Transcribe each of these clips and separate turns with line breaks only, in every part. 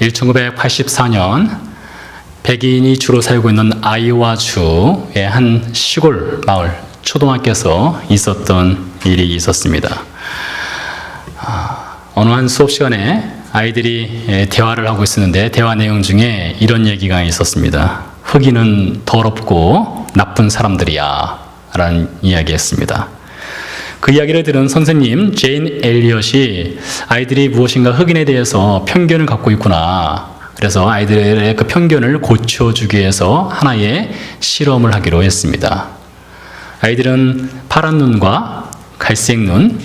1984년 백인이 주로 살고 있는 아이오와주의 한 시골 마을 초등학교에서 있었던 일이 있었습니다. 어느 한 수업 시간에 아이들이 대화를 하고 있었는데 대화 내용 중에 이런 얘기가 있었습니다. 흑인은 더럽고 나쁜 사람들이야 라는 이야기였습니다. 그 이야기를 들은 선생님 제인 엘리엇이 아이들이 무엇인가 흑인에 대해서 편견을 갖고 있구나, 그래서 아이들의 그 편견을 고쳐주기 위해서 하나의 실험을 하기로 했습니다. 아이들은 파란 눈과 갈색 눈,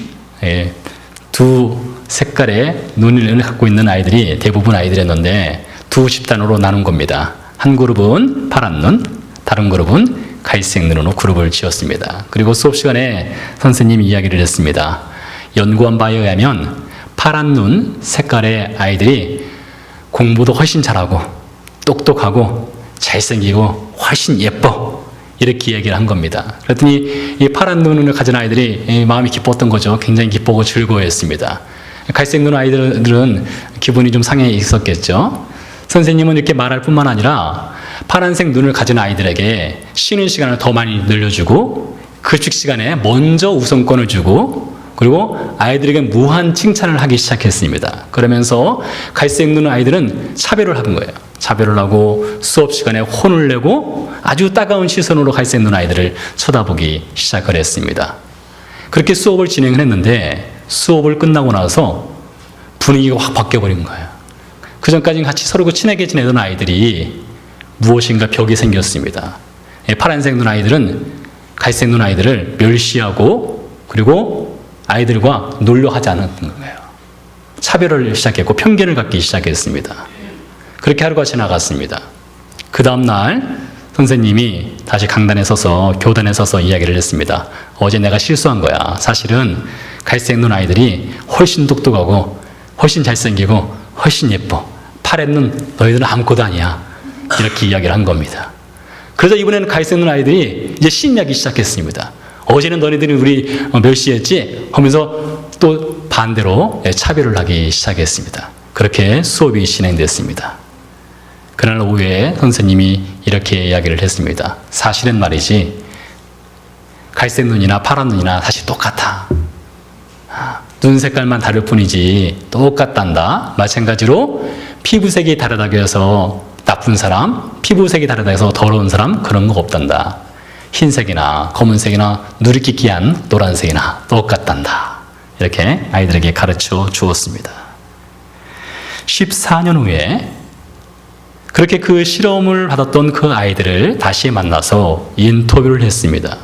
두 색깔의 눈을 갖고 있는 아이들이 대부분 아이들이었는데 두 집단으로 나눈 겁니다. 한 그룹은 파란 눈, 다른 그룹은 갈색 눈으로 그룹을 지었습니다. 그리고 수업 시간에 선생님이 이야기를 했습니다. 연구한 바에 의하면 파란 눈 색깔의 아이들이 공부도 훨씬 잘하고 똑똑하고 잘생기고 훨씬 예뻐, 이렇게 이야기를 한 겁니다. 그랬더니 이 파란 눈을 가진 아이들이 마음이 기뻤던 거죠. 굉장히 기쁘고 즐거워했습니다. 갈색 눈 아이들은 기분이 좀 상해 있었겠죠. 선생님은 이렇게 말할 뿐만 아니라 파란색 눈을 가진 아이들에게 쉬는 시간을 더 많이 늘려주고 급식 시간에 먼저 우선권을 주고, 그리고 아이들에게 무한 칭찬을 하기 시작했습니다. 그러면서 갈색 눈 아이들은 차별을 한 거예요. 차별을 하고 수업 시간에 혼을 내고 아주 따가운 시선으로 갈색 눈 아이들을 쳐다보기 시작을 했습니다. 그렇게 수업을 진행을 했는데 수업을 끝나고 나서 분위기가 확 바뀌어버린 거예요. 그 전까지는 같이 서로 친하게 지내던 아이들이 무엇인가 벽이 생겼습니다. 파란색 눈 아이들은 갈색 눈 아이들을 멸시하고 그리고 아이들과 놀려 하지 않았던 거예요. 차별을 시작했고 편견을 갖기 시작했습니다. 그렇게 하루가 지나갔습니다. 그 다음날 선생님이 다시 강단에 서서 교단에 서서 이야기를 했습니다. 어제 내가 실수한 거야. 사실은 갈색 눈 아이들이 훨씬 똑똑하고 훨씬 잘생기고 훨씬 예뻐. 파란 눈 너희들은 아무것도 아니야. 이렇게 이야기를 한 겁니다. 그래서 이번에는 갈색 눈 아이들이 이제 신나기 시작했습니다. 어제는 너희들이 우리 멸시했지 하면서 또 반대로 차별을 하기 시작했습니다. 그렇게 수업이 진행됐습니다. 그날 오후에 선생님이 이렇게 이야기를 했습니다. 사실은 말이지 갈색 눈이나 파란 눈이나 사실 똑같아. 눈 색깔만 다를 뿐이지 똑같단다. 마찬가지로 피부색이 다르다고 해서 나쁜 사람, 피부색이 다르다고 해서 더러운 사람, 그런 거 없단다. 흰색이나 검은색이나 누리끼끼한 노란색이나 똑같단다. 이렇게 아이들에게 가르쳐 주었습니다. 14년 후에 그렇게 그 실험을 받았던 그 아이들을 다시 만나서 인터뷰를 했습니다.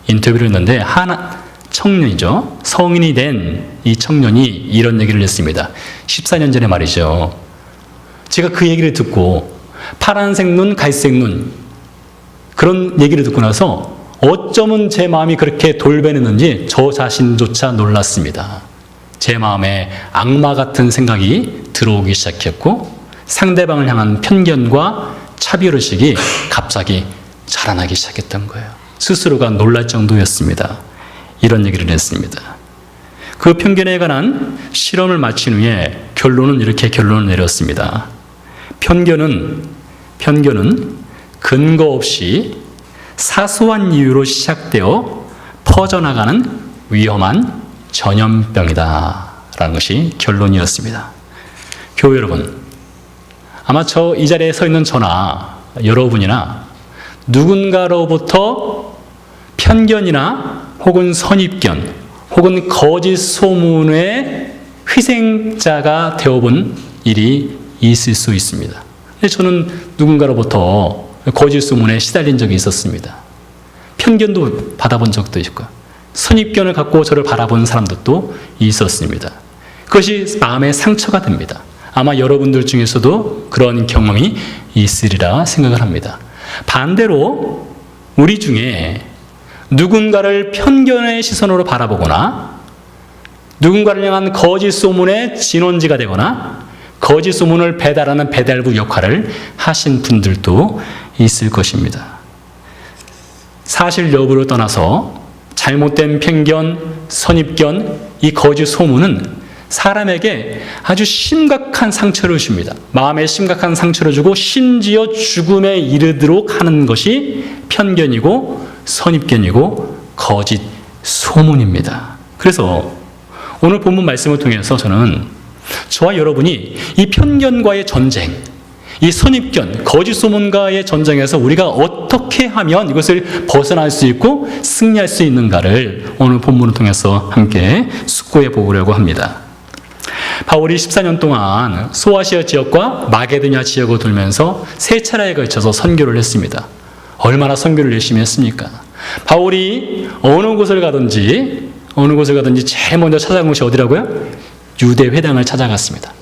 인터뷰를 했는데 하나 청년이죠. 성인이 된 이 청년이 이런 얘기를 했습니다. 14년 전에 말이죠. 제가 그 얘기를 듣고 파란색 눈, 갈색 눈 그런 얘기를 듣고 나서 어쩌면 제 마음이 그렇게 돌변했는지 저 자신조차 놀랐습니다. 제 마음에 악마 같은 생각이 들어오기 시작했고 상대방을 향한 편견과 차별의식이 갑자기 자라나기 시작했던 거예요. 스스로가 놀랄 정도였습니다. 이런 얘기를 했습니다. 그 편견에 관한 실험을 마친 후에 결론은 이렇게 결론을 내렸습니다. 편견은 근거 없이 사소한 이유로 시작되어 퍼져나가는 위험한 전염병이다 라는 것이 결론이었습니다. 교회 여러분, 아마 이 자리에 서 있는 저나 여러분이나 누군가로부터 편견이나 혹은 선입견 혹은 거짓 소문의 희생자가 되어본 일이 있을 수 있습니다. 저는 누군가로부터 거짓 소문에 시달린 적이 있었습니다. 편견도 받아본 적도 있고 선입견을 갖고 저를 바라본 사람들도 있었습니다. 그것이 마음의 상처가 됩니다. 아마 여러분들 중에서도 그런 경험이 있으리라 생각을 합니다. 반대로 우리 중에 누군가를 편견의 시선으로 바라보거나 누군가를 향한 거짓 소문의 진원지가 되거나 거짓 소문을 배달하는 배달부 역할을 하신 분들도 있을 것입니다. 사실 여부를 떠나서 잘못된 편견, 선입견, 이 거짓 소문은 사람에게 아주 심각한 상처를 줍니다. 마음에 심각한 상처를 주고 심지어 죽음에 이르도록 하는 것이 편견이고 선입견이고 거짓 소문입니다. 그래서 오늘 본문 말씀을 통해서 저는 저와 여러분이 이 편견과의 전쟁, 이 선입견, 거짓 소문과의 전쟁에서 우리가 어떻게 하면 이것을 벗어날 수 있고 승리할 수 있는가를 오늘 본문을 통해서 함께 숙고해 보려고 합니다. 바울이 14년 동안 소아시아 지역과 마게도냐 지역을 돌면서 세 차례에 걸쳐서 선교를 했습니다. 얼마나 선교를 열심히 했습니까? 바울이 어느 곳을 가든지 제일 먼저 찾아간 곳이 어디라고요? 유대 회당을 찾아갔습니다.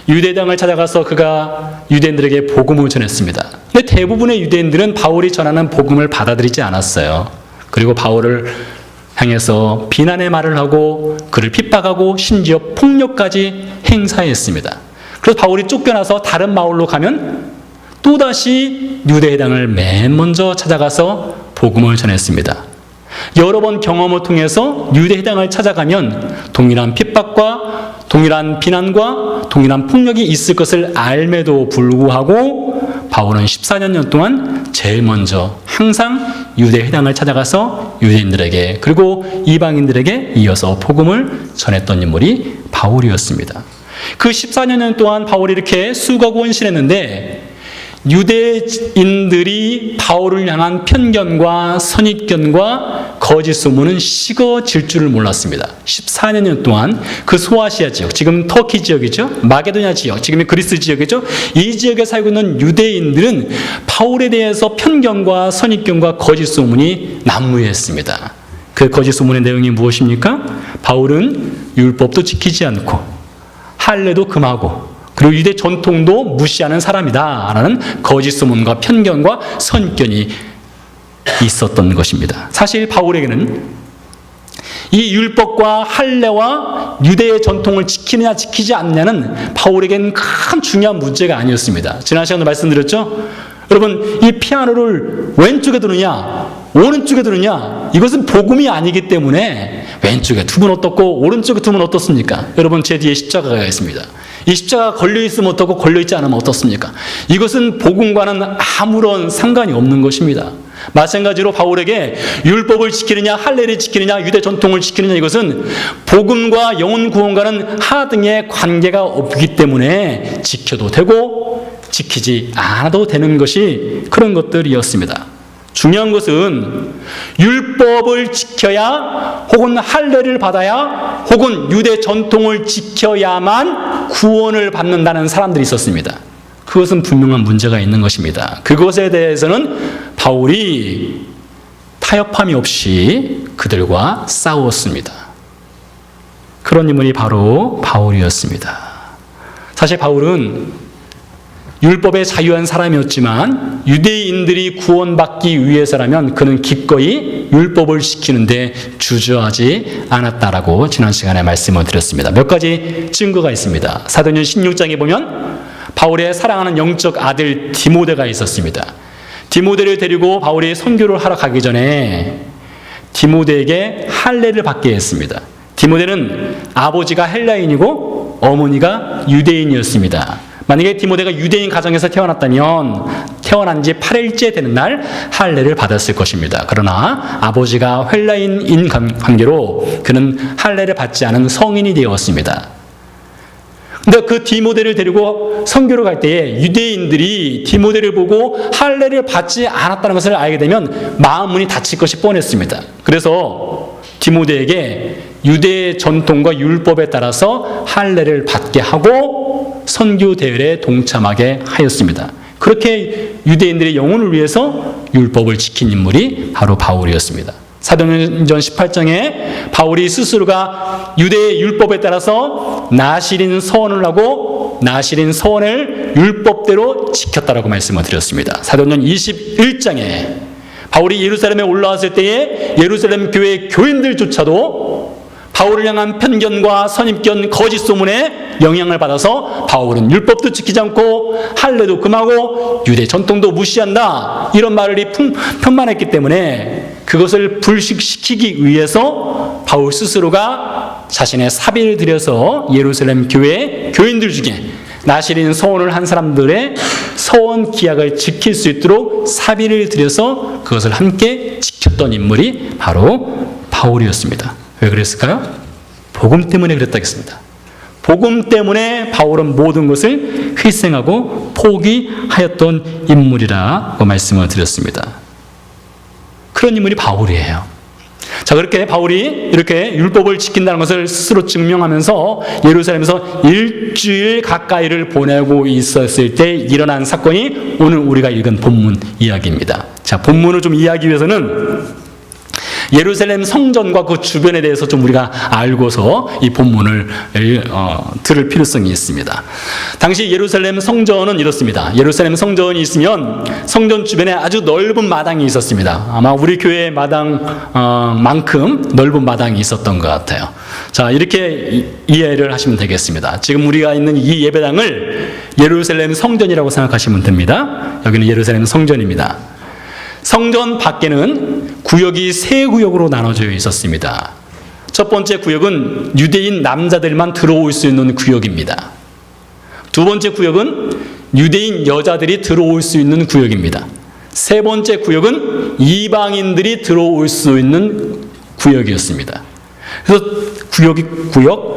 유대당을 찾아가서 그가 유대인들에게 복음을 전했습니다. 근데 대부분의 유대인들은 바울이 전하는 복음을 받아들이지 않았어요. 그리고 바울을 향해서 비난의 말을 하고 그를 핍박하고 심지어 폭력까지 행사했습니다. 그래서 바울이 쫓겨나서 다른 마을로 가면 또다시 유대회당을 맨 먼저 찾아가서 복음을 전했습니다. 여러 번 경험을 통해서 유대회당을 찾아가면 동일한 핍박과 동일한 비난과 동일한 폭력이 있을 것을 알매도 불구하고 바울은 14년 동안 제일 먼저 항상 유대회당을 찾아가서 유대인들에게 그리고 이방인들에게 이어서 복음을 전했던 인물이 바울이었습니다. 그 14년 동안 바울이 이렇게 수고하고 헌신했는데 유대인들이 바울을 향한 편견과 선입견과 거짓 소문은 식어질 줄을 몰랐습니다. 14년 동안 그 소아시아 지역, 지금 터키 지역이죠. 마게도냐 지역, 지금의 그리스 지역이죠. 이 지역에 살고 있는 유대인들은 바울에 대해서 편견과 선입견과 거짓 소문이 난무했습니다. 그 거짓 소문의 내용이 무엇입니까? 바울은 율법도 지키지 않고 할례도 금하고 그리고 유대 전통도 무시하는 사람이다 라는 거짓 소문과 편견과 선입견이 있었던 것입니다. 사실 바울에게는 이 율법과 할례와 유대의 전통을 지키느냐 지키지 않느냐는 바울에게는 큰 중요한 문제가 아니었습니다. 지난 시간에 말씀드렸죠? 여러분, 이 피아노를 왼쪽에 두느냐 오른쪽에 두느냐 이것은 복음이 아니기 때문에 왼쪽에 두면 어떻고 오른쪽에 두면 어떻습니까? 여러분, 제 뒤에 십자가가 있습니다. 이 십자가가 걸려있으면 어떻고 걸려있지 않으면 어떻습니까? 이것은 복음과는 아무런 상관이 없는 것입니다. 마찬가지로 바울에게 율법을 지키느냐 할례를 지키느냐 유대 전통을 지키느냐 이것은 복음과 영혼 구원과는 하등의 관계가 없기 때문에 지켜도 되고 지키지 않아도 되는 것이 그런 것들이었습니다. 중요한 것은 율법을 지켜야 혹은 할례를 받아야 혹은 유대 전통을 지켜야만 구원을 받는다는 사람들이 있었습니다. 그것은 분명한 문제가 있는 것입니다. 그것에 대해서는 바울이 타협함이 없이 그들과 싸웠습니다. 그런 인물이 바로 바울이었습니다. 사실 바울은 율법에 자유한 사람이었지만 유대인들이 구원받기 위해서라면 그는 기꺼이 율법을 지키는데 주저하지 않았다라고 지난 시간에 말씀을 드렸습니다. 몇 가지 증거가 있습니다. 사도행전 16장에 보면 바울의 사랑하는 영적 아들 디모데가 있었습니다. 디모데를 데리고 바울이 선교를 하러 가기 전에 디모데에게 할례를 받게 했습니다. 디모데는 아버지가 헬라인이고 어머니가 유대인이었습니다. 만약에 디모데가 유대인 가정에서 태어났다면 태어난 지 8일째 되는 날 할례를 받았을 것입니다. 그러나 아버지가 헬라인인 관계로 그는 할례를 받지 않은 성인이 되었습니다. 근데 그 디모데를 데리고 선교를 갈 때에 유대인들이 디모데를 보고 할례를 받지 않았다는 것을 알게 되면 마음 문이 닫힐 것이 뻔했습니다. 그래서 디모데에게 유대 전통과 율법에 따라서 할례를 받게 하고 선교 대회에 동참하게 하였습니다. 그렇게 유대인들의 영혼을 위해서 율법을 지킨 인물이 바로 바울이었습니다. 사도행전 18장에 바울이 스스로가 유대의 율법에 따라서 나실인 서원을 하고 나실인 서원을 율법대로 지켰다라고 말씀을 드렸습니다. 사도행전 21장에 바울이 예루살렘에 올라왔을 때에 예루살렘 교회 교인들조차도 바울을 향한 편견과 선입견, 거짓 소문에 영향을 받아서 바울은 율법도 지키지 않고 할례도 금하고 유대 전통도 무시한다, 이런 말을 편만했기 때문에 그것을 불식시키기 위해서 바울 스스로가 자신의 사비를 들여서 예루살렘 교회 교인들 중에 나실인 서원을 한 사람들의 서원 기약을 지킬 수 있도록 사비를 들여서 그것을 함께 지켰던 인물이 바로 바울이었습니다. 왜 그랬을까요? 복음 때문에 그랬다겠습니다. 복음 때문에 바울은 모든 것을 희생하고 포기하였던 인물이라고 말씀을 드렸습니다. 그런 인물이 바울이에요. 자, 그렇게 바울이 이렇게 율법을 지킨다는 것을 스스로 증명하면서 예루살렘에서 일주일 가까이를 보내고 있었을 때 일어난 사건이 오늘 우리가 읽은 본문 이야기입니다. 자, 본문을 좀 이해하기 위해서는 예루살렘 성전과 그 주변에 대해서 좀 우리가 알고서 이 본문을 들을 필요성이 있습니다. 당시 예루살렘 성전은 이렇습니다. 예루살렘 성전이 있으면 성전 주변에 아주 넓은 마당이 있었습니다. 아마 우리 교회 마당만큼 넓은 마당이 있었던 것 같아요. 자, 이렇게 이해를 하시면 되겠습니다. 지금 우리가 있는 이 예배당을 예루살렘 성전이라고 생각하시면 됩니다. 여기는 예루살렘 성전입니다. 성전 밖에는 구역이 세 구역으로 나눠져 있었습니다. 첫 번째 구역은 유대인 남자들만 들어올 수 있는 구역입니다. 두 번째 구역은 유대인 여자들이 들어올 수 있는 구역입니다. 세 번째 구역은 이방인들이 들어올 수 있는 구역이었습니다. 그래서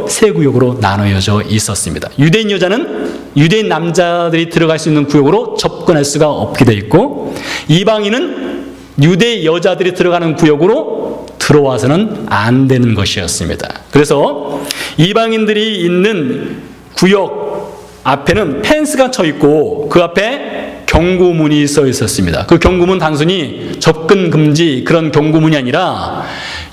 세 구역으로 나눠져 있었습니다. 유대인 여자는 유대인 남자들이 들어갈 수 있는 구역으로 접근할 수가 없게 돼 있고, 이방인은 유대 여자들이 들어가는 구역으로 들어와서는 안 되는 것이었습니다. 그래서 이방인들이 있는 구역 앞에는 펜스가 쳐 있고 그 앞에 경고문이 써 있었습니다. 그 경고문 단순히 접근 금지 그런 경고문이 아니라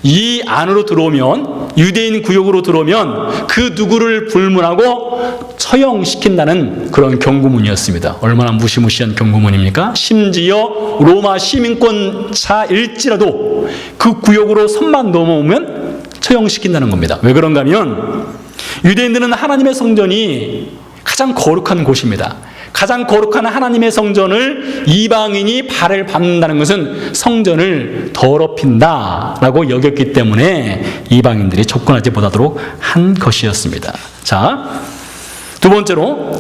이 안으로 들어오면, 유대인 구역으로 들어오면 그 누구를 불문하고 처형시킨다는 그런 경고문이었습니다. 얼마나 무시무시한 경고문입니까? 심지어 로마 시민권자일지라도 그 구역으로 선만 넘어오면 처형시킨다는 겁니다. 왜 그런가 하면 유대인들은 하나님의 성전이 가장 거룩한 곳입니다. 가장 거룩한 하나님의 성전을 이방인이 발을 밟는다는 것은 성전을 더럽힌다라고 여겼기 때문에 이방인들이 접근하지 못하도록 한 것이었습니다. 자, 두 번째로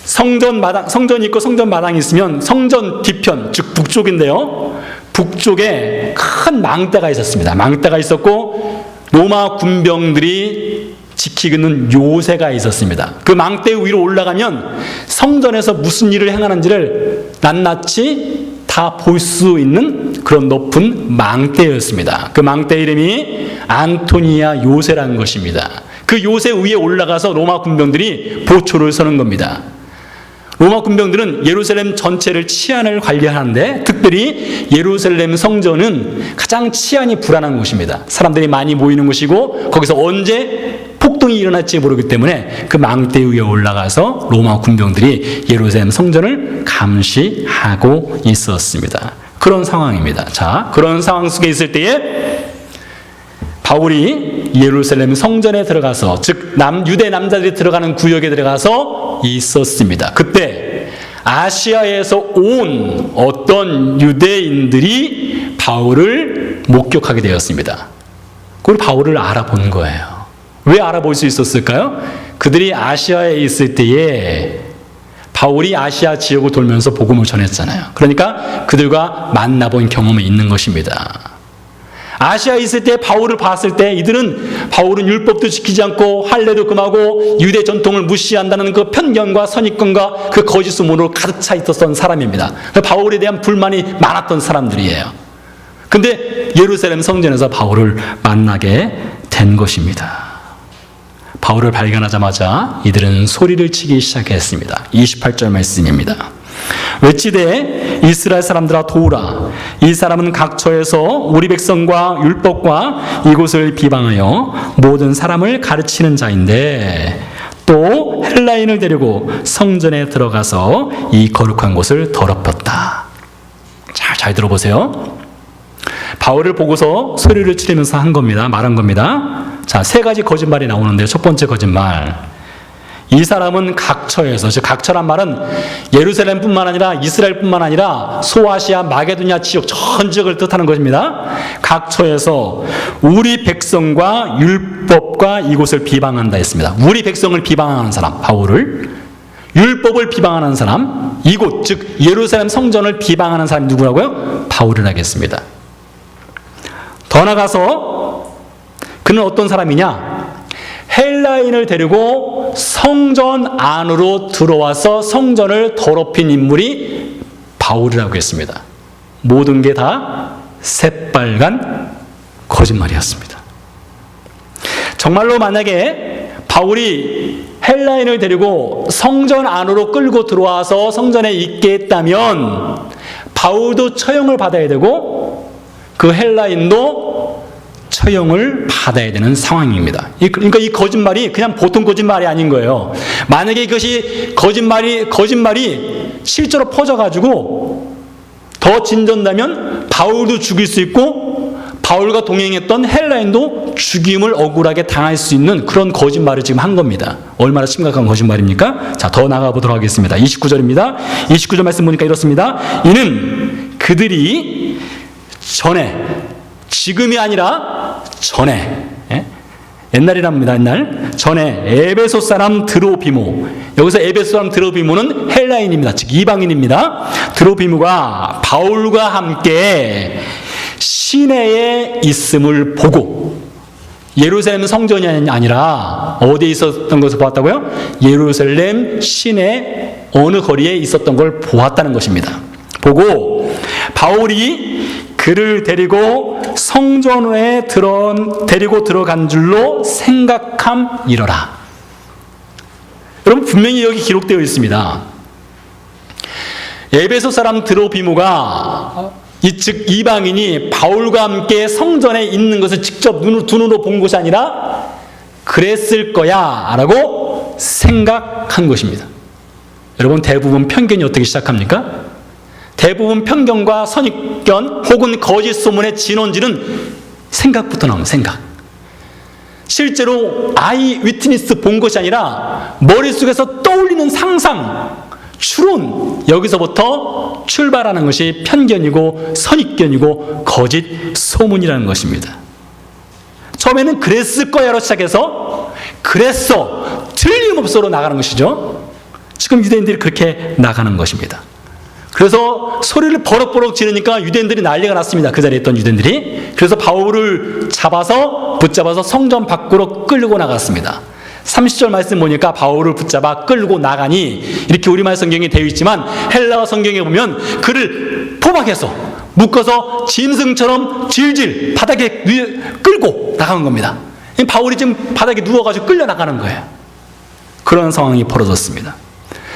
성전이 있고 성전 마당이 있으면 성전 뒤편, 즉 북쪽인데요. 북쪽에 큰 망대가 있었습니다. 망대가 있었고 로마 군병들이 지키는 요새가 있었습니다. 그 망대 위로 올라가면 성전에서 무슨 일을 행하는지를 낱낱이 다 볼 수 있는 그런 높은 망대였습니다. 그 망대 이름이 안토니아 요새라는 것입니다. 그 요새 위에 올라가서 로마 군병들이 보초를 서는 겁니다. 로마 군병들은 예루살렘 전체를 치안을 관리하는데 특별히 예루살렘 성전은 가장 치안이 불안한 곳입니다. 사람들이 많이 모이는 곳이고 거기서 언제 폭동이 일어날지 모르기 때문에 그 망대 위에 올라가서 로마 군병들이 예루살렘 성전을 감시하고 있었습니다. 그런 상황입니다. 자, 그런 상황 속에 있을 때에 바울이 예루살렘 성전에 들어가서, 즉 유대 남자들이 들어가는 구역에 들어가서 있었습니다. 그때 아시아에서 온 어떤 유대인들이 바울을 목격하게 되었습니다. 그리고 바울을 알아본 거예요. 왜 알아볼 수 있었을까요? 그들이 아시아에 있을 때에 바울이 아시아 지역을 돌면서 복음을 전했잖아요. 그러니까 그들과 만나본 경험이 있는 것입니다. 아시아에 있을 때 바울을 봤을 때 이들은 바울은 율법도 지키지 않고 할례도 금하고 유대 전통을 무시한다는 그 편견과 선입견과 그 거짓 소문으로 가득 차 있었던 사람입니다. 바울에 대한 불만이 많았던 사람들이에요. 근데 예루살렘 성전에서 바울을 만나게 된 것입니다. 바울을 발견하자마자 이들은 소리를 치기 시작했습니다. 28절 말씀입니다. 외치되 이스라엘 사람들아 도우라. 이 사람은 각처에서 우리 백성과 율법과 이곳을 비방하여 모든 사람을 가르치는 자인데 또 헬라인을 데리고 성전에 들어가서 이 거룩한 곳을 더럽혔다. 잘 들어보세요. 바울을 보고서 소리를 치르면서 말한 겁니다. 자, 세 가지 거짓말이 나오는데 첫 번째 거짓말. 이 사람은 각처에서, 즉 각처란 말은 예루살렘뿐만 아니라 이스라엘뿐만 아니라 소아시아 마게도냐 지역 전 지역을 뜻하는 것입니다. 각처에서 우리 백성과 율법과 이곳을 비방한다 했습니다. 우리 백성을 비방하는 사람, 바울을, 율법을 비방하는 사람, 이곳 즉 예루살렘 성전을 비방하는 사람이 누구라고요? 바울이라겠습니다. 더 나가서 그는 어떤 사람이냐? 헬라인을 데리고 성전 안으로 들어와서 성전을 더럽힌 인물이 바울이라고 했습니다. 모든 게 다 새빨간 거짓말이었습니다. 정말로 만약에 바울이 헬라인을 데리고 성전 안으로 끌고 들어와서 성전에 있게 했다면 바울도 처형을 받아야 되고 그 헬라인도 처형을 받아야 되는 상황입니다. 그러니까 이 거짓말이 그냥 보통 거짓말이 아닌 거예요. 만약에 이것이 거짓말이 실제로 퍼져가지고 더 진전되면 바울도 죽일 수 있고 바울과 동행했던 헬라인도 죽임을 억울하게 당할 수 있는 그런 거짓말을 지금 한 겁니다. 얼마나 심각한 거짓말입니까? 자, 더 나가 보도록 하겠습니다. 29절입니다. 29절 말씀 보니까 이렇습니다. 이는 그들이 전에, 지금이 아니라 전에, 옛날이랍니다. 옛날. 전에 에베소 사람 드로비모, 여기서 에베소 사람 드로비모는 헬라인입니다. 즉 이방인입니다. 드로비모가 바울과 함께 시내에 있음을 보고, 예루살렘 성전이 아니라 어디에 있었던 것을 보았다고요? 예루살렘 시내 어느 거리에 있었던 걸 보았다는 것입니다. 보고 바울이 그를 데리고 성전에 데리고 들어간 줄로 생각함이러라. 여러분, 분명히 여기 기록되어 있습니다. 에베소 사람 드로비모가, 즉 이방인이 바울과 함께 성전에 있는 것을 직접 두 눈으로 본 것이 아니라 그랬을 거야 라고 생각한 것입니다. 여러분, 대부분 편견이 어떻게 시작합니까? 대부분 편견과 선입견 혹은 거짓 소문의 진원지는 생각부터 나옵니다. 생각. 실제로 아이 위트니스 본 것이 아니라 머릿속에서 떠올리는 상상, 추론, 여기서부터 출발하는 것이 편견이고 선입견이고 거짓 소문이라는 것입니다. 처음에는 그랬을 거야로 시작해서 그랬어, 틀림없어로 나가는 것이죠. 지금 유대인들이 그렇게 나가는 것입니다. 그래서 소리를 버럭버럭 지르니까 유대인들이 난리가 났습니다. 그 자리에 있던 유대인들이. 그래서 바울을 붙잡아서 성전 밖으로 끌고 나갔습니다. 30절 말씀 보니까 바울을 붙잡아 끌고 나가니, 이렇게 우리말 성경에 되어 있지만 헬라어 성경에 보면 그를 포박해서 묶어서 짐승처럼 질질 바닥에 끌고 나가는 겁니다. 바울이 지금 바닥에 누워가지고 끌려 나가는 거예요. 그런 상황이 벌어졌습니다.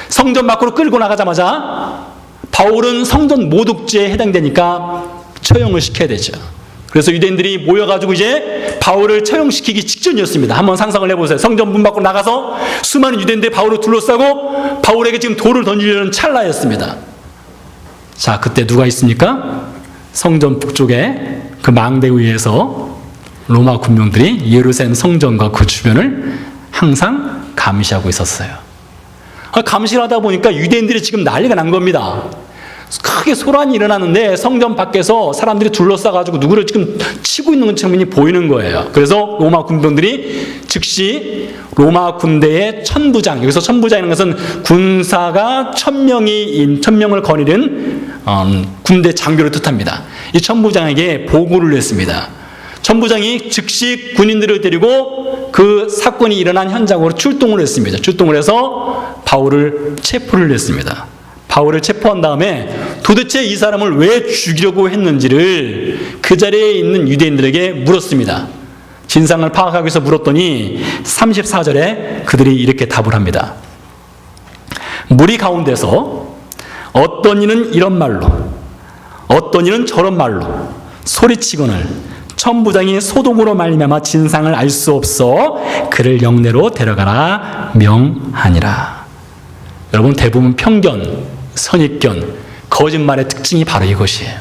성전 밖으로 끌고 나가자마자 바울은 성전 모독죄에 해당되니까 처형을 시켜야 되죠. 그래서 유대인들이 모여가지고 이제 바울을 처형시키기 직전이었습니다. 한번 상상을 해보세요. 성전 문 밖으로 나가서 수많은 유대인들이 바울을 둘러싸고 바울에게 지금 돌을 던지려는 찰나였습니다. 자, 그때 누가 있습니까? 성전 북쪽에 그 망대 위에서 로마 군병들이 예루살렘 성전과 그 주변을 항상 감시하고 있었어요. 감시를 하다 보니까 유대인들이 지금 난리가 난 겁니다. 크게 소란이 일어나는데 성전 밖에서 사람들이 둘러싸가지고 누구를 지금 치고 있는 장면이 보이는 거예요. 그래서 로마 군병들이 즉시 로마 군대의 천부장, 여기서 천부장이라는 것은 군사가 1000명을 거느리는 군대 장교를 뜻합니다. 이 천부장에게 보고를 했습니다. 천부장이 즉시 군인들을 데리고 그 사건이 일어난 현장으로 출동을 했습니다. 출동을 해서 바울을 체포를 했습니다. 바울을 체포한 다음에 도대체 이 사람을 왜 죽이려고 했는지를 그 자리에 있는 유대인들에게 물었습니다. 진상을 파악하기 위해서 물었더니 34절에 그들이 이렇게 답을 합니다. 무리 가운데서 어떤 이는 이런 말로, 어떤 이는 저런 말로 소리치거늘 천부장이 소동으로 말미암아 진상을 알 수 없어 그를 영내로 데려가라 명하니라. 여러분, 대부분 편견, 선입견, 거짓말의 특징이 바로 이것이에요.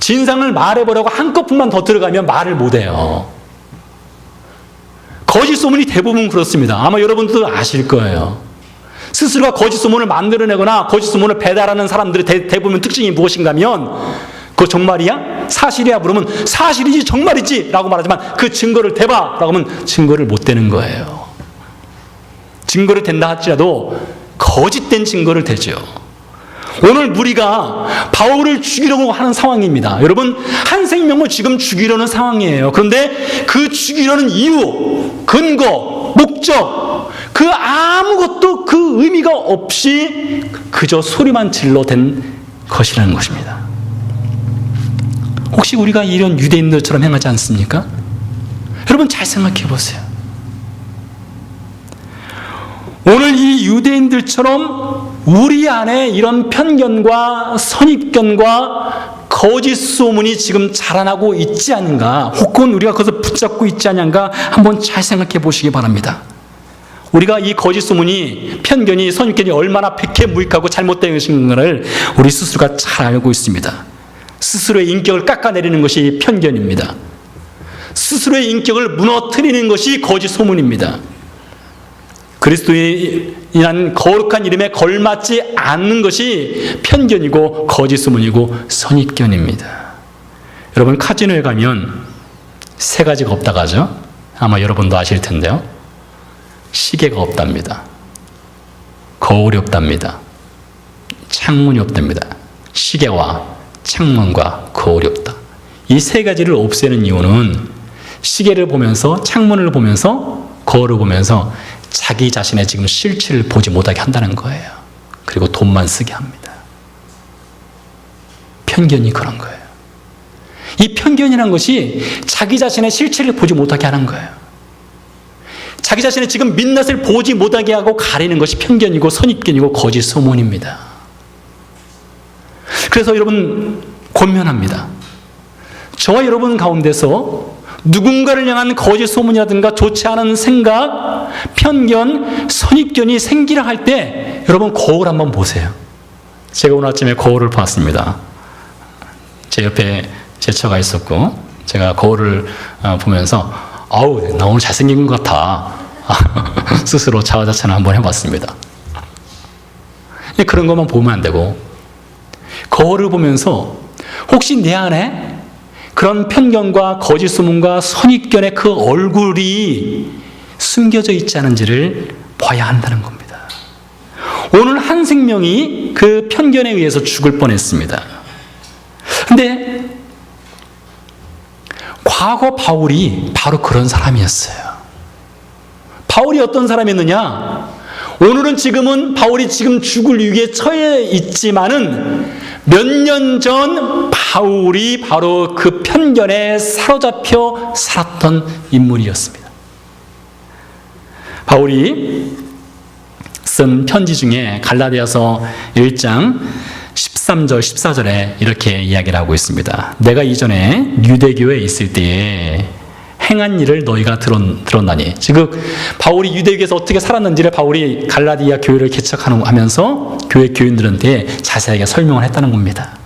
진상을 말해보려고 한 거품만 더 들어가면 말을 못해요. 거짓 소문이 대부분 그렇습니다. 아마 여러분도 아실 거예요. 스스로가 거짓 소문을 만들어내거나 거짓 소문을 배달하는 사람들의 대부분 특징이 무엇인가 하면 그거 정말이야? 사실이야? 물으면 사실이지 정말이지 라고 말하지만 그 증거를 대봐 라고 하면 증거를 못 대는 거예요. 증거를 댄다 할지라도 거짓된 증거를 대죠. 오늘 무리가 바울을 죽이려고 하는 상황입니다. 여러분, 한 생명을 지금 죽이려는 상황이에요. 그런데 그 죽이려는 이유, 근거, 목적, 그 아무것도 그 의미가 없이 그저 소리만 질러댄 것이라는 것입니다. 혹시 우리가 이런 유대인들처럼 행하지 않습니까? 여러분 잘 생각해 보세요. 오늘 이 유대인들처럼 우리 안에 이런 편견과 선입견과 거짓 소문이 지금 자라나고 있지 않은가, 혹은 우리가 그것을 붙잡고 있지 않은가 한번 잘 생각해 보시기 바랍니다. 우리가 이 거짓 소문이, 편견이, 선입견이 얼마나 백해무익하고 잘못된 것인가를 우리 스스로가 잘 알고 있습니다. 스스로의 인격을 깎아내리는 것이 편견입니다. 스스로의 인격을 무너뜨리는 것이 거짓 소문입니다. 그리스도인이란 거룩한 이름에 걸맞지 않는 것이 편견이고 거짓 소문이고 선입견입니다. 여러분, 카지노에 가면 세 가지가 없다고 하죠. 아마 여러분도 아실 텐데요. 시계가 없답니다. 거울이 없답니다. 창문이 없답니다. 시계와 창문과 거울이 없다. 이 세 가지를 없애는 이유는 시계를 보면서, 창문을 보면서, 거울을 보면서 자기 자신의 지금 실체를 보지 못하게 한다는 거예요. 그리고 돈만 쓰게 합니다. 편견이 그런 거예요. 이 편견이라는 것이 자기 자신의 실체를 보지 못하게 하는 거예요. 자기 자신의 지금 민낯을 보지 못하게 하고 가리는 것이 편견이고 선입견이고 거짓 소문입니다. 그래서 여러분 권면합니다. 저와 여러분 가운데서 누군가를 향한 거짓 소문이라든가 좋지 않은 생각, 편견, 선입견이 생기려 할 때 여러분 거울 한번 보세요. 제가 오늘 아침에 거울을 봤습니다. 제 옆에 제 처가 있었고 제가 거울을 보면서 아우, 나 오늘 잘생긴 것 같아. 스스로 자화자찬을 한번 해봤습니다. 그런 것만 보면 안 되고 거울을 보면서 혹시 내 안에 그런 편견과 거짓 소문과 선입견의 그 얼굴이 숨겨져 있지 않은지를 봐야 한다는 겁니다. 오늘 한 생명이 그 편견에 의해서 죽을 뻔했습니다. 근데 과거 바울이 바로 그런 사람이었어요. 바울이 어떤 사람이었느냐? 오늘은 지금은 바울이 지금 죽을 위기에 처해 있지만은 몇 년 전 바울이 바로 그 편견에 사로잡혀 살았던 인물이었습니다. 바울이 쓴 편지 중에 갈라디아서 1장 13절, 14절에 이렇게 이야기를 하고 있습니다. 내가 이전에 유대교에 있을 때에 행한 일을 너희가 들었나니. 즉 바울이 유대교에서 어떻게 살았는지를 바울이 갈라디아 교회를 개척하면서 교회 교인들한테 자세하게 설명을 했다는 겁니다.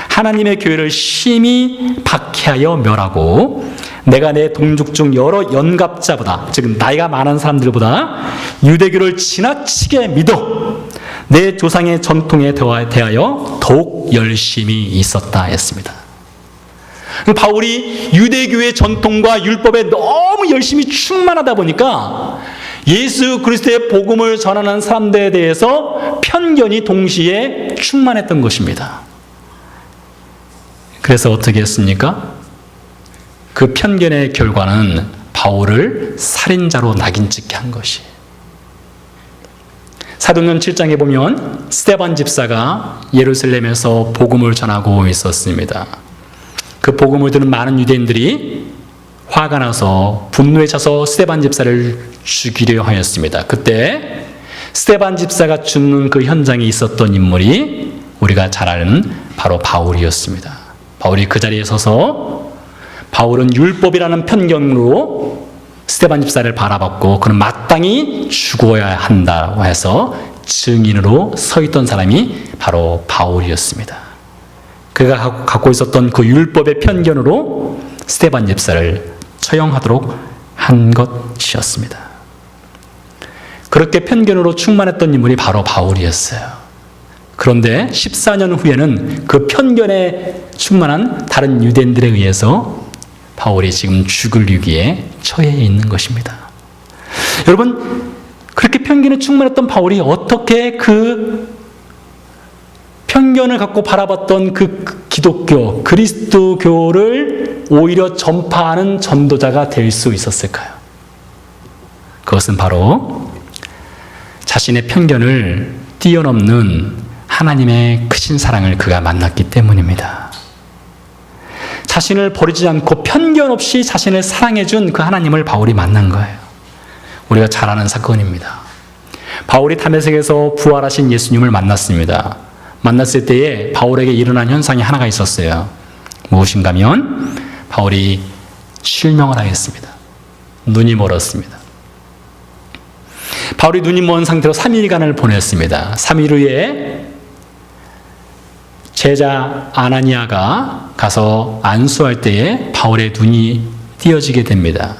하나님의 교회를 심히 박해하여 멸하고 내가 내 동족 중 여러 연갑자보다, 즉 나이가 많은 사람들보다 유대교를 지나치게 믿어 내 조상의 전통에 대하여 더욱 열심히 있었다 했습니다. 바울이 유대교의 전통과 율법에 너무 열심히 충만하다 보니까 예수 그리스도의 복음을 전하는 사람들에 대해서 편견이 동시에 충만했던 것입니다. 그래서 어떻게 했습니까? 그 편견의 결과는 바울을 살인자로 낙인 찍게 한 것이. 사도행전 7장에 보면 스데반 집사가 예루살렘에서 복음을 전하고 있었습니다. 그 복음을 들은 많은 유대인들이 화가 나서 분노에 차서 스데반 집사를 죽이려 하였습니다. 그때 스데반 집사가 죽는 그 현장에 있었던 인물이 우리가 잘 아는 바로 바울이었습니다. 바울이 그 자리에 서서 바울은 율법이라는 편견으로 스데반 집사를 바라봤고 그는 마땅히 죽어야 한다고 해서 증인으로 서 있던 사람이 바로 바울이었습니다. 그가 갖고 있었던 그 율법의 편견으로 스데반 집사를 처형하도록 것이었습니다. 그렇게 편견으로 충만했던 인물이 바로 바울이었어요. 그런데 14년 후에는 그 편견에 충만한 다른 유대인들에 의해서 바울이 지금 죽을 위기에 처해 있는 것입니다. 여러분, 그렇게 편견에 충만했던 바울이 어떻게 그 편견을 갖고 바라봤던 그 기독교, 그리스도교를 오히려 전파하는 전도자가 될 수 있었을까요? 그것은 바로 자신의 편견을 뛰어넘는 하나님의 크신 사랑을 그가 만났기 때문입니다. 자신을 버리지 않고 편견 없이 자신을 사랑해준 그 하나님을 바울이 만난 거예요. 우리가 잘 아는 사건입니다. 바울이 다메섹에서 부활하신 예수님을 만났습니다. 만났을 때에 바울에게 일어난 현상이 하나가 있었어요. 무엇인가 하면 바울이 실명을 하였습니다. 눈이 멀었습니다. 바울이 눈이 먼 상태로 3일간을 보냈습니다. 3일 후에 제자 아나니아가 가서 안수할 때에 바울의 눈이 띄어지게 됩니다.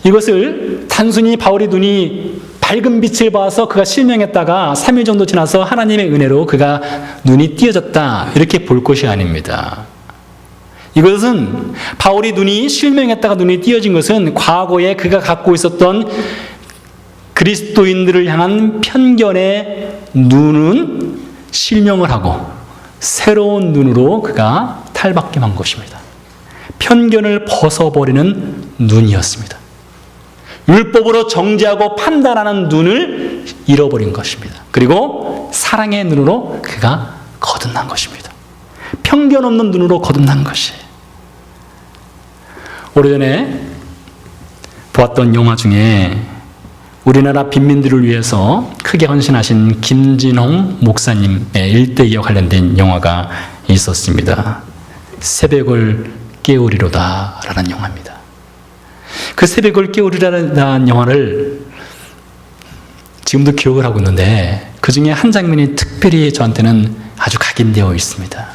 이것을 단순히 바울의 눈이 밝은 빛을 봐서 그가 실명했다가 3일 정도 지나서 하나님의 은혜로 그가 눈이 띄어졌다 이렇게 볼 것이 아닙니다. 이것은 바울이 눈이 실명했다가 눈이 띄어진 것은 과거에 그가 갖고 있었던 그리스도인들을 향한 편견의 눈은 실명을 하고 새로운 눈으로 그가 탈바꿈한 것입니다. 편견을 벗어버리는 눈이었습니다. 율법으로 정죄하고 판단하는 눈을 잃어버린 것입니다. 그리고 사랑의 눈으로 그가 거듭난 것입니다. 편견 없는 눈으로 거듭난 것이에요. 오래전에 보았던 영화 중에 우리나라 빈민들을 위해서 크게 헌신하신 김진홍 목사님의 일대기와 관련된 영화가 있었습니다. 새벽을 깨우리로다 라는 영화입니다. 그 새벽을 깨우리라는 영화를 지금도 기억을 하고 있는데 그 중에 한 장면이 특별히 저한테는 아주 각인되어 있습니다.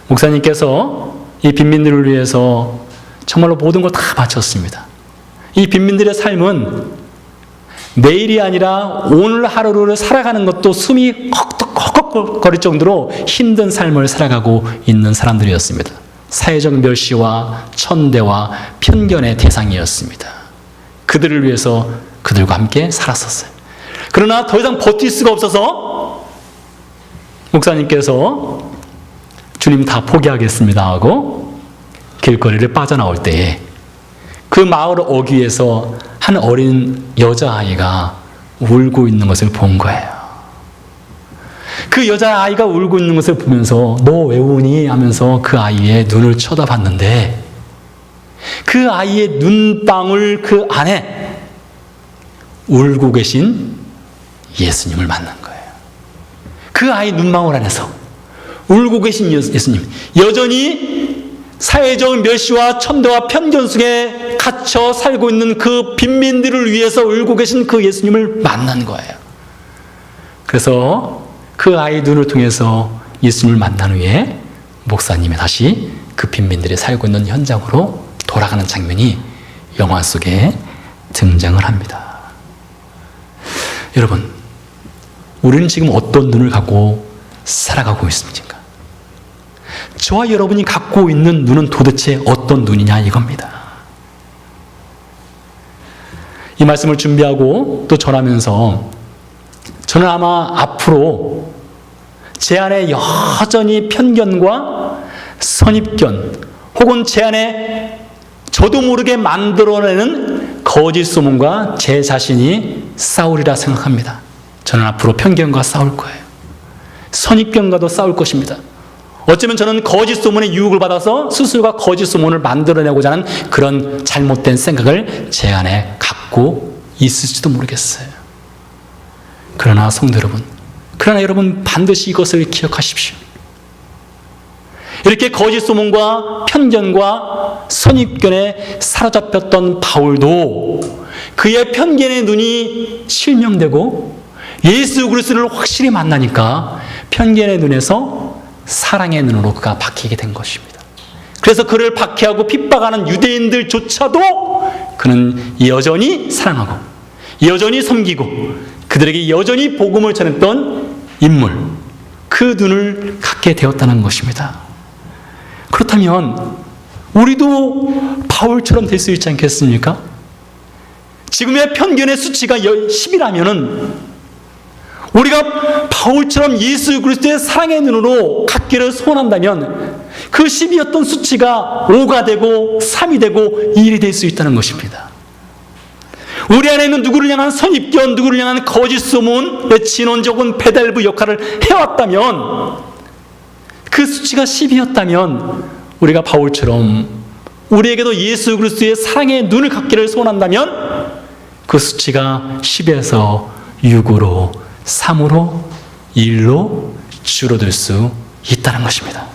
목사님께서 이 빈민들을 위해서 정말로 모든 걸 다 바쳤습니다. 이 빈민들의 삶은 내일이 아니라 오늘 하루를 살아가는 것도 숨이 헉헉거릴 정도로 힘든 삶을 살아가고 있는 사람들이었습니다. 사회적 멸시와 천대와 편견의 대상이었습니다. 그들을 위해서 그들과 함께 살았었어요. 그러나 더 이상 버틸 수가 없어서 목사님께서 주님 다 포기하겠습니다 하고 길거리를 빠져나올 때에 그 마을 어귀에서 한 어린 여자아이가 울고 있는 것을 본 거예요. 그 여자아이가 울고 있는 것을 보면서 너 왜 우니? 하면서 그 아이의 눈을 쳐다봤는데 그 아이의 눈방울 그 안에 울고 계신 예수님을 만난 거예요. 그 아이 눈방울 안에서 울고 계신 예수님, 여전히 사회적 멸시와 천대와 편견 속에 갇혀 살고 있는 그 빈민들을 위해서 울고 계신 그 예수님을 만난 거예요. 그래서 그 아이 눈을 통해서 예수님을 만난 후에 목사님이 다시 그 빈민들이 살고 있는 현장으로 돌아가는 장면이 영화 속에 등장을 합니다. 여러분, 우리는 지금 어떤 눈을 갖고 살아가고 있습니까? 저와 여러분이 갖고 있는 눈은 도대체 어떤 눈이냐 이겁니다. 이 말씀을 준비하고 또 전하면서 저는 아마 앞으로 제 안에 여전히 편견과 선입견 혹은 제 안에 저도 모르게 만들어내는 거짓 소문과 제 자신이 싸우리라 생각합니다. 저는 앞으로 편견과 싸울 거예요. 선입견과도 싸울 것입니다. 어쩌면 저는 거짓 소문에 유혹을 받아서 스스로가 거짓 소문을 만들어내고자 하는 그런 잘못된 생각을 제 안에 갖고 있을지도 모르겠어요. 그러나 성도 여러분, 그러나 여러분 반드시 이것을 기억하십시오. 이렇게 거짓 소문과 편견과 선입견에 사로잡혔던 바울도 그의 편견의 눈이 실명되고 예수 그리스도를 확실히 만나니까 편견의 눈에서 사랑의 눈으로 그가 바뀌게 된 것입니다. 그래서 그를 박해하고 핍박하는 유대인들조차도 그는 여전히 사랑하고 여전히 섬기고 그들에게 여전히 복음을 전했던 인물, 그 눈을 갖게 되었다는 것입니다. 그렇다면 우리도 바울처럼 될 수 있지 않겠습니까? 지금의 편견의 수치가 10이라면은 우리가 바울처럼 예수 그리스도의 사랑의 눈으로 갖기를 소원한다면 그 10이었던 수치가 5가 되고 3이 되고 1이 될 수 있다는 것입니다. 우리 안에 있는 누구를 향한 선입견, 누구를 향한 거짓 소문, 진원적인 배달부 역할을 해왔다면, 그 수치가 10이었다면 우리가 바울처럼 우리에게도 예수 그리스도의 사랑의 눈을 갖기를 소원한다면 그 수치가 10에서 6으로 3으로 1로 줄어들 수 있다는 것입니다.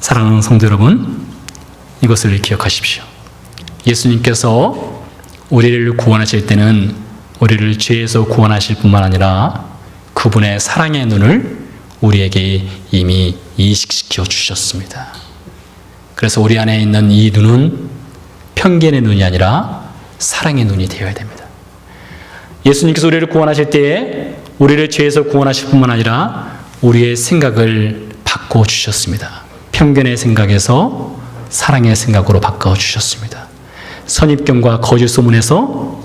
사랑하는 성도 여러분, 이것을 기억하십시오. 예수님께서 우리를 구원하실 때는 우리를 죄에서 구원하실 뿐만 아니라 그분의 사랑의 눈을 우리에게 이미 이식시켜 주셨습니다. 그래서 우리 안에 있는 이 눈은 편견의 눈이 아니라 사랑의 눈이 되어야 됩니다. 예수님께서 우리를 구원하실 때에 우리를 죄에서 구원하실 뿐만 아니라 우리의 생각을 바꿔주셨습니다. 편견의 생각에서 사랑의 생각으로 바꿔주셨습니다. 선입견과 거짓 소문에서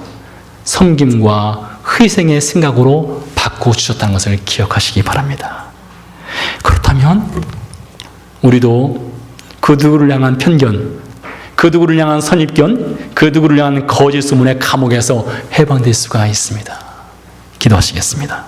섬김과 희생의 생각으로 바꿔주셨다는 것을 기억하시기 바랍니다. 그렇다면 우리도 그 누구를 향한 편견, 그 누구를 향한 선입견, 그 누구를 향한 거짓 소문의 감옥에서 해방될 수가 있습니다. 기도하시겠습니다.